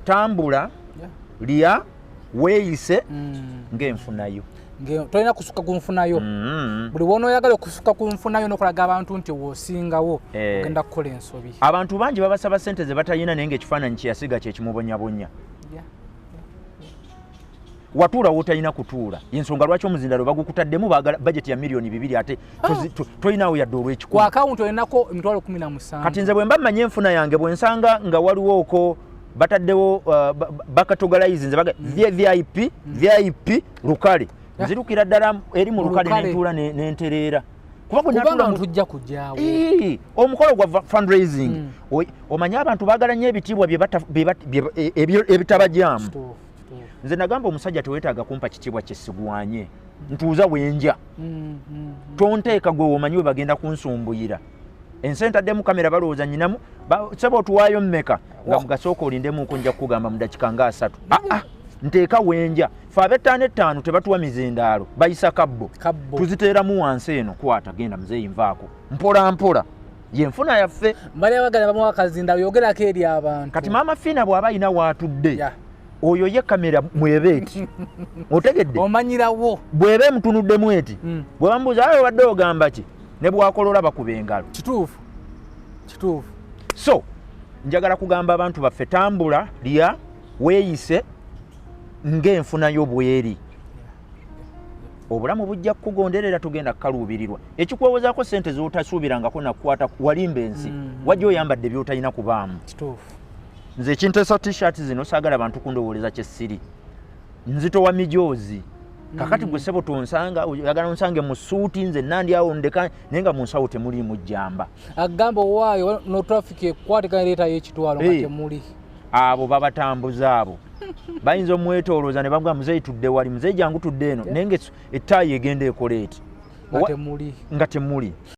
tambula lya weeyise ng'enfunayo tolina kusuka ku nfunayo buli wonooyagala okusuka ku nfunayo n'okulaga abantu nti w'osingawo ogenda kukola ensobi. Abantu bangi babasaba ssente ze batalina naye ng'ekifaananyi kyeyasiga kye kimubonyabonya. Watuula w'otalina kutuula y'ensonga lwaki omuzindalo bagukutaddemu baagala bajeti ya miliyoni 2 ate tolinawo yadde olw'ekikulu. Ku akawunti olinako emitwalo 17. Kati nze bwe mba mmanyi enfuna yange bwe nsanga nga waliwo okwo bataddewo bakatogalize nze VIP lukale nzirukira ddala eri mu lukale n'entuula n'entereera kubanga tujja kujjaawo omukolo gwa fundraising omanyi abantu baagala nnyo ebitiibwa ebitabajyamu. Nze nagamba omusajja teweetaaga kumpa kitiibwa kyesigwanye ntuuza bwenja tonteeka gwe omanyi we bagenda kunsumbuyira ensi entaddemu kamera balowooza nyinamu saba otuwaayo mmeka nga mugasooka olindemuko nja kukugamba mu dakika nga 3 nteeka wenja fe ab'ettaano ettaano tebatuwa mizindaalo bayisa kabbo tuziteeramu wansi eno kwata genda muzeeyi nvaako mpola mpola yenfuna yaffe mbali abagala bamuwa akazindaalo yogerako eri abantu. Kati maama Fiina bw'aba alina waatudde oyo ye kamera mwebeeti otegedde omanyirawo bw'eba emutunuddemu eti bwe bamubuuza ayo obadde ogamba ki ne bwakolola bakuba engalo. Kituufu. So njagala kugamba abantu baffe tambula lya weeyise ng'enfunayo bweri. Obulamu bujja kukugonderera tugenda kukaluubirirwa. Ekikwewozaako ssente z'otasuubirangako nakukwata walimba ensi wajja oyambadde by'otalina kubaamu. Nze ekinteesa t-shirt zino saagala abantu kundowooleza kyessiri nzitowa mijoozi kakati gwe ssebo tonsanga oyagala onsange mu suuti nze nandyawo ndeka naye nga mu nsawo temuliimu jjamba. Agamba owaayo no traffic ekwatikana leeta y'ekitwalo nga temuli. Abo babatambuza abo bayinza omwetoolooza ne bamuga muzeeyi tudde wali muzeeyi jangu tudde eno naye nga ettaayi egenda ekola eti nga temuli.